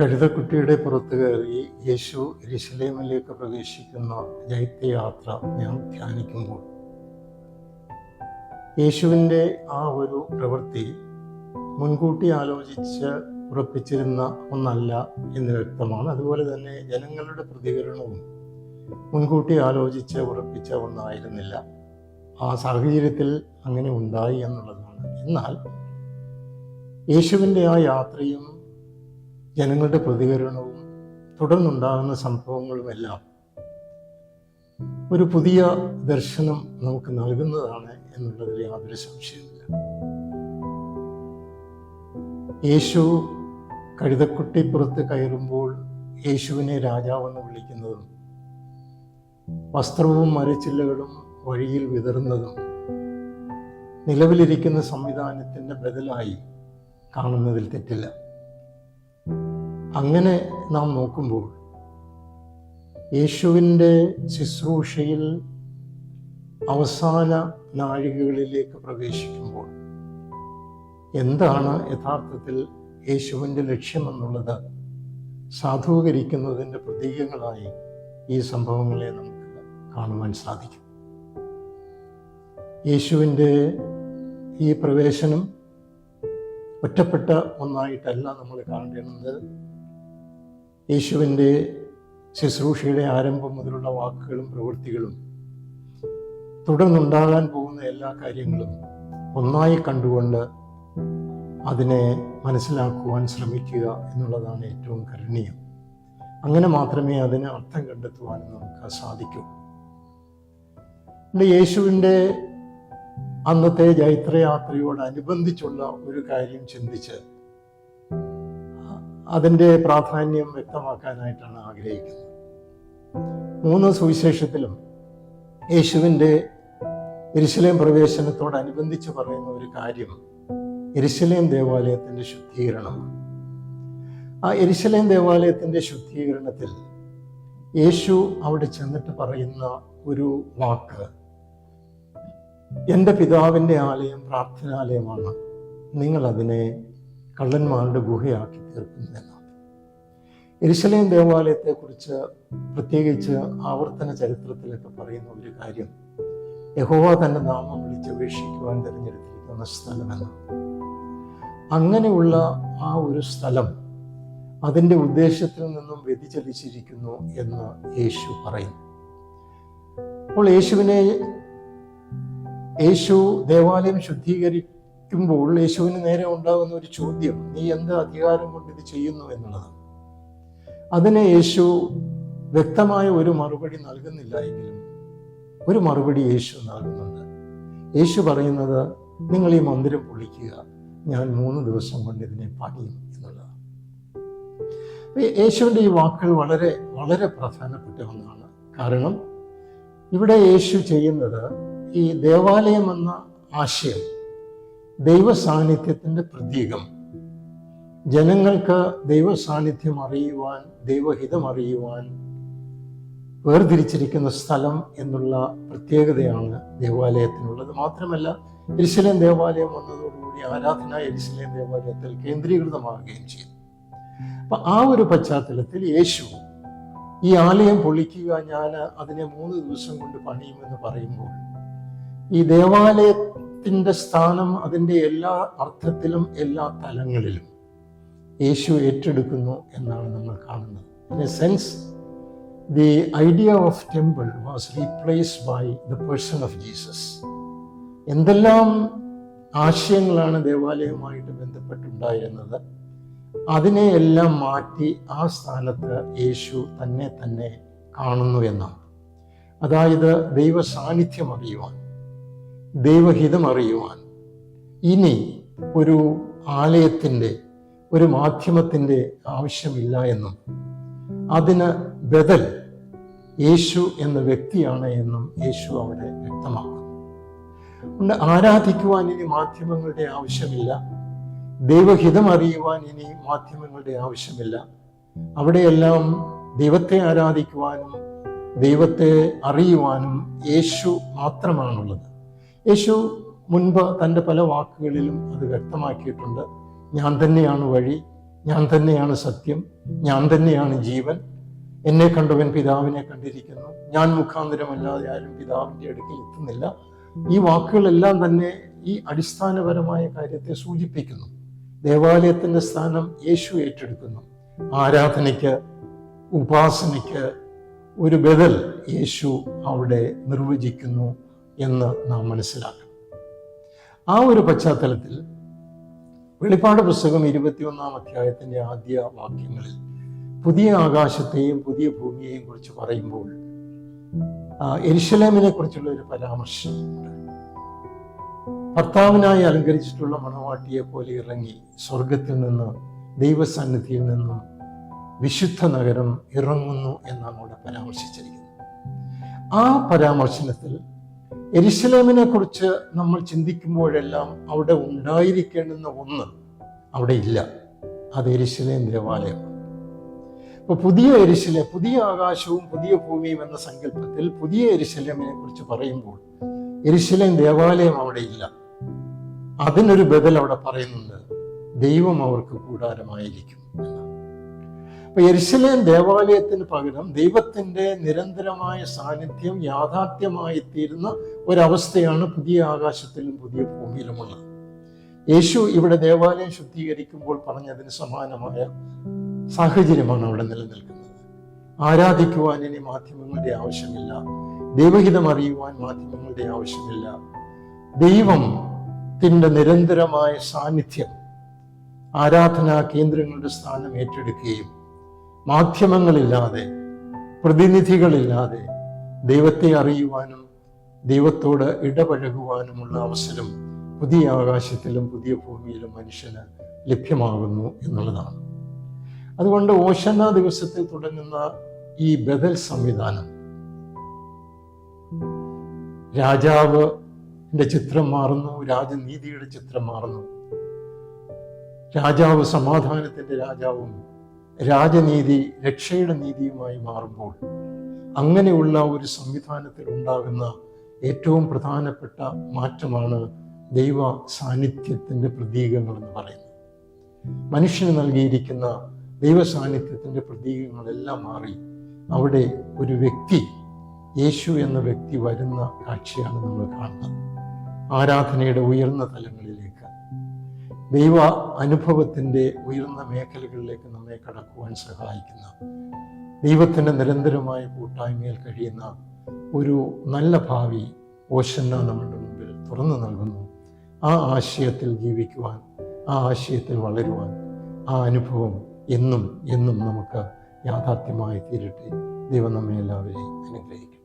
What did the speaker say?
കഴുതക്കുട്ടിയുടെ പുറത്ത് കയറി യേശു യെരുശലേമിലേക്ക് പ്രവേശിക്കുന്ന ജൈത്യയാത്ര ഞാൻ ധ്യാനിക്കുമ്പോൾ യേശുവിൻ്റെ ആ ഒരു പ്രവൃത്തി മുൻകൂട്ടി ആലോചിച്ച് ഉറപ്പിച്ചിരുന്ന ഒന്നല്ല എന്ന് വ്യക്തമാണ്. അതുപോലെ തന്നെ ജനങ്ങളുടെ പ്രതികരണവും മുൻകൂട്ടി ആലോചിച്ച് ഉറപ്പിച്ച ഒന്നായിരുന്നില്ല. ആ സാഹചര്യത്തിൽ അങ്ങനെ ഉണ്ടായി എന്നുള്ളതാണ്. എന്നാൽ യേശുവിൻ്റെ ആ യാത്രയും ജനങ്ങളുടെ പ്രതികരണവും തുടർന്നുണ്ടാകുന്ന സംഭവങ്ങളുമെല്ലാം ഒരു പുതിയ ദർശനം നമുക്ക് നൽകുന്നതാണ് എന്നുള്ളതിൽ യാതൊരു സംശയമില്ല. യേശു കഴുതക്കുട്ടിപ്പുറത്ത് കയറുമ്പോൾ യേശുവിനെ രാജാവെന്ന് വിളിക്കുന്നതും വസ്ത്രവും മരച്ചില്ലകളും വഴിയിൽ വിതറുന്നതും നിലവിലിരിക്കുന്ന സംവിധാനത്തിൻ്റെ ബദലായി കാണുന്നതിൽ തെറ്റില്ല. അങ്ങനെ നാം നോക്കുമ്പോൾ യേശുവിൻ്റെ ശുശ്രൂഷയിൽ അവസാന നാഴികകളിലേക്ക് പ്രവേശിക്കുമ്പോൾ എന്താണ് യഥാർത്ഥത്തിൽ യേശുവിൻ്റെ ലക്ഷ്യമെന്നുള്ളത് സാധൂകരിക്കുന്നതിൻ്റെ പ്രതീകങ്ങളായി ഈ സംഭവങ്ങളെ നമുക്ക് കാണുവാൻ സാധിക്കും. യേശുവിൻ്റെ ഈ പ്രവേശനം ഒറ്റപ്പെട്ട ഒന്നായിട്ടല്ല നമ്മൾ കാണേണ്ടത്. യേശുവിൻ്റെ ശുശ്രൂഷയുടെ ആരംഭം മുതലുള്ള വാക്കുകളും പ്രവൃത്തികളും തുടർന്നുണ്ടാകാൻ പോകുന്ന എല്ലാ കാര്യങ്ങളും ഒന്നായി കണ്ടുകൊണ്ട് അതിനെ മനസ്സിലാക്കുവാൻ ശ്രമിക്കുക എന്നുള്ളതാണ് ഏറ്റവും കരണീയം. അങ്ങനെ മാത്രമേ അതിന് അർത്ഥം കണ്ടെത്തുവാൻ നമുക്ക് സാധിക്കൂ. യേശുവിൻ്റെ അന്നത്തെ ജൈത്രയാത്രയോടനുബന്ധിച്ചുള്ള ഒരു കാര്യം ചിന്തിച്ച് അതിൻ്റെ പ്രാധാന്യം വ്യക്തമാക്കാനായിട്ടാണ് ആഗ്രഹിക്കുന്നത്. 3 സുവിശേഷത്തിലും യേശുവിൻ്റെ യെരുശലേം പ്രവേശനത്തോടനുബന്ധിച്ച് പറയുന്ന ഒരു കാര്യം യെരുശലേം ദേവാലയത്തിൻ്റെ ശുദ്ധീകരണമാണ്. ആ യെരുശലേം ദേവാലയത്തിൻ്റെ ശുദ്ധീകരണത്തിൽ യേശു അവിടെ ചെന്നിട്ട് പറയുന്ന ഒരു വാക്ക്, എൻ്റെ പിതാവിൻ്റെ ആലയം പ്രാർത്ഥനാലയമാണ്, നിങ്ങൾ അതിനെ കള്ളന്മാരുടെ ഗുഹയാക്കി തീർക്കുന്നു എന്നാണ്. യെരുശലേം ദേവാലയത്തെക്കുറിച്ച് പ്രത്യേകിച്ച് ആവർത്തന ചരിത്രത്തിലൊക്കെ പറയുന്ന ഒരു കാര്യം, യഹോവ തൻ്റെ നാമം വിളിച്ചപേക്ഷിക്കുവാൻ തിരഞ്ഞെടുത്തിരിക്കുന്ന സ്ഥലമെന്നാണ്. അങ്ങനെയുള്ള ആ ഒരു സ്ഥലം അതിൻ്റെ ഉദ്ദേശത്തിൽ നിന്നും വ്യതിചലിച്ചിരിക്കുന്നു എന്ന് യേശു പറയുന്നു. അപ്പോൾ യേശു ദേവാലയം ശുദ്ധീകരിക്കുമ്പോൾ യേശുവിന് നേരെ ഉണ്ടാകുന്ന ഒരു ചോദ്യം, നീ എന്ത് അധികാരം കൊണ്ട് ഇത് ചെയ്യുന്നു എന്നുള്ളതാണ്. അതിന് യേശു വ്യക്തമായ ഒരു മറുപടി നൽകുന്നില്ല എങ്കിലും ഒരു മറുപടി യേശു നൽകുന്നുണ്ട്. യേശു പറയുന്നത്, നിങ്ങൾ ഈ മന്ദിരം പൊളിക്കുക, ഞാൻ 3 ദിവസം കൊണ്ട് ഇതിനെ പണിയും എന്നുള്ളതാണ്. യേശുവിൻ്റെ ഈ വാക്കുകൾ വളരെ വളരെ പ്രധാനപ്പെട്ട ഒന്നാണ്. കാരണം ഇവിടെ യേശു ചെയ്യുന്നത്, ഈ ദേവാലയം എന്ന ആശയം ദൈവ സാന്നിധ്യത്തിൻ്റെ പ്രതീകം, ജനങ്ങൾക്ക് ദൈവ സാന്നിധ്യം അറിയുവാൻ, ദൈവഹിതം അറിയുവാൻ വേർതിരിച്ചിരിക്കുന്ന സ്ഥലം എന്നുള്ള പ്രത്യേകതയാണ് ദേവാലയത്തിനുള്ളത്. മാത്രമല്ല, യെരുശലേം ദേവാലയം വന്നതോടുകൂടി ആരാധന യെരുശലേം ദേവാലയത്തിൽ കേന്ദ്രീകൃതമാവുകയും ചെയ്തു. അപ്പൊ ആ ഒരു പശ്ചാത്തലത്തിൽ യേശു ഈ ആലയം പൊളിക്കുക, ഞാൻ അതിനെ 3 ദിവസം കൊണ്ട് പണിയുമെന്ന് പറയുമ്പോൾ ഈ ദേവാലയത്തിൻ്റെ സ്ഥാനം അതിൻ്റെ എല്ലാ അർത്ഥത്തിലും എല്ലാ തലങ്ങളിലും യേശു ഏറ്റെടുക്കുന്നു എന്നാണ് നമ്മൾ കാണുന്നത്. In A sense, the idea of temple was replaced by the person of Jesus. എന്തെല്ലാം ആശയങ്ങളാണ് ദേവാലയവുമായിട്ട് ബന്ധപ്പെട്ടുണ്ടായിരുന്നത്, അതിനെയെല്ലാം മാറ്റി ആ സ്ഥാനത്ത് യേശു തന്നെ കാണുന്നു എന്നാണ്. അതായത് ദൈവ സാന്നിധ്യം അറിയുവാൻ, ദൈവഹിതം അറിയുവാൻ ഇനി ഒരു ആലയത്തിൻ്റെ, ഒരു മാധ്യമത്തിൻ്റെ ആവശ്യമില്ല എന്നും അതിന് ബദൽ യേശു എന്ന വ്യക്തിയാണ് എന്നും യേശു അവിടെ വ്യക്തമാക്കുന്നു. അതുകൊണ്ട് ആരാധിക്കുവാൻ ഇനി മാധ്യമങ്ങളുടെ ആവശ്യമില്ല, ദൈവഹിതം അറിയുവാൻ ഇനി മാധ്യമങ്ങളുടെ ആവശ്യമില്ല. അവിടെയെല്ലാം ദൈവത്തെ ആരാധിക്കുവാനും ദൈവത്തെ അറിയുവാനും യേശു മാത്രമാണുള്ളത്. യേശു മുൻപ് തൻ്റെ പല വാക്കുകളിലും അത് വ്യക്തമാക്കിയിട്ടുണ്ട്. ഞാൻ തന്നെയാണ് വഴി, ഞാൻ തന്നെയാണ് സത്യം, ഞാൻ തന്നെയാണ് ജീവൻ, എന്നെ കണ്ടവൻ പിതാവിനെ കണ്ടിരിക്കുന്നു, ഞാൻ മുഖാന്തരമല്ലാതെ ആരും പിതാവിൻ്റെ അടുക്കൽ എത്തുന്നില്ല. ഈ വാക്കുകളെല്ലാം തന്നെ ഈ അടിസ്ഥാനപരമായ കാര്യത്തെ സൂചിപ്പിക്കുന്നു. ദേവാലയത്തിൻ്റെ സ്ഥാനം യേശു ഏറ്റെടുക്കുന്നു. ആരാധനയ്ക്ക്, ഉപാസനയ്ക്ക് ഒരു ബദൽ യേശു അവിടെ നിർവചിക്കുന്നു എന്ന് നാം മനസ്സിലാക്കണം. ആ ഒരു പശ്ചാത്തലത്തിൽ വെളിപ്പാട് പുസ്തകം 21-ാം അധ്യായത്തിൻ്റെ ആദ്യ വാക്യങ്ങളിൽ പുതിയ ആകാശത്തെയും പുതിയ ഭൂമിയെയും കുറിച്ച് പറയുമ്പോൾ യെരുശലേമിനെ കുറിച്ചുള്ള ഒരു പരാമർശമുണ്ട്. ഭർത്താവിനായി അലങ്കരിച്ചിട്ടുള്ള മണവാട്ടിയെ പോലെ ഇറങ്ങി സ്വർഗത്തിൽ നിന്ന്, ദൈവസന്നിധിയിൽ നിന്നും വിശുദ്ധ നഗരം ഇറങ്ങുന്നു എന്നാണ് അവിടെ പരാമർശിച്ചിരിക്കുന്നത്. ആ പരാമർശനത്തിൽ യെരുശലേമിനെ കുറിച്ച് നമ്മൾ ചിന്തിക്കുമ്പോഴെല്ലാം അവിടെ ഉണ്ടായിരിക്കേണ്ടുന്ന ഒന്ന് അവിടെ ഇല്ല. അത് യെരുശലേം ദേവാലയമാണ്. ഇപ്പൊ പുതിയ യെരുശലേം, പുതിയ ആകാശവും പുതിയ ഭൂമിയും എന്ന സങ്കല്പത്തിൽ പുതിയ യെരുശലേമിനെ കുറിച്ച് പറയുമ്പോൾ യെരുശലേം ദേവാലയം അവിടെ ഇല്ല. അതിനൊരു ബദൽ അവിടെ പറയുന്നുണ്ട്, ദൈവം അവർക്ക് കൂടാരമായിരിക്കും എന്നാണ്. അപ്പൊ യെരുശലേം ദേവാലയത്തിന് പകരം ദൈവത്തിന്റെ നിരന്തരമായ സാന്നിധ്യം യാഥാർത്ഥ്യമായി തീരുന്ന ഒരവസ്ഥയാണ് പുതിയ ആകാശത്തിലും പുതിയ ഭൂമിയിലുമുള്ളത്. യേശു ഇവിടെ ദേവാലയം ശുദ്ധീകരിക്കുമ്പോൾ പറഞ്ഞതിന് സമാനമായ സാഹചര്യമാണ് അവിടെ നിലനിൽക്കുന്നത്. ആരാധിക്കുവാൻ ഇനി മാധ്യമങ്ങളുടെ ആവശ്യമില്ല, ദൈവഹിതം അറിയുവാൻ മാധ്യമങ്ങളുടെ ആവശ്യമില്ല. ദൈവത്തിന്റെ നിരന്തരമായ സാന്നിധ്യം ആരാധനാ കേന്ദ്രങ്ങളുടെ സ്ഥാനം ഏറ്റെടുക്കുകയും മാധ്യമങ്ങളില്ലാതെ, പ്രതിനിധികളില്ലാതെ ദൈവത്തെ അറിയുവാനും ദൈവത്തോട് ഇടപഴകുവാനുമുള്ള അവസരം പുതിയ ആകാശത്തിലും പുതിയ ഭൂമിയിലും മനുഷ്യന് ലഭ്യമാകുന്നു എന്നുള്ളതാണ്. അതുകൊണ്ട് ഓശന്ന ദിവസത്തിൽ തുടങ്ങുന്ന ഈ ബദൽ സംവിധാനം രാജാവിന്റെ ചിത്രം മാറുന്നു, രാജനീതിയുടെ ചിത്രം മാറുന്നു. രാജാവ് സമാധാനത്തിന്റെ രാജാവും രാജനീതി രക്ഷയുടെ നീതിയുമായി മാറുമ്പോൾ അങ്ങനെയുള്ള ഒരു സംവിധാനത്തിൽ ഉണ്ടാകുന്ന ഏറ്റവും പ്രധാനപ്പെട്ട മാറ്റമാണ് ദൈവ സാന്നിധ്യത്തിന്റെ പ്രതീകങ്ങൾ എന്ന് പറയുന്നത്. മനുഷ്യന് നൽകിയിരിക്കുന്ന ദൈവ സാന്നിധ്യത്തിന്റെ പ്രതീകങ്ങളെല്ലാം മാറി അവിടെ ഒരു വ്യക്തി, യേശു എന്ന വ്യക്തി വരുന്ന കാഴ്ചയാണ് നമ്മൾ കാണുന്നത്. ആരാധനയുടെ ഉയർന്ന തലങ്ങളിലേക്ക്, ദൈവ അനുഭവത്തിൻ്റെ ഉയർന്ന മേഖലകളിലേക്ക് നമ്മെ കടക്കുവാൻ സഹായിക്കുന്ന, ദൈവത്തിൻ്റെ നിരന്തരമായ കൂട്ടായ്മയിൽ കഴിയുന്ന ഒരു നല്ല ഭാവി ഓശന്ന നമ്മുടെ മുമ്പിൽ തുറന്നു നൽകുന്നു. ആ ആശയത്തിൽ ജീവിക്കുവാൻ, ആ ആശയത്തിൽ വളരുവാൻ, ആ അനുഭവം എന്നും എന്നും നമുക്ക് യാഥാർത്ഥ്യമായി തീരട്ടെ. ദൈവം നമ്മെ എല്ലാവരെയും അനുഗ്രഹിക്കും.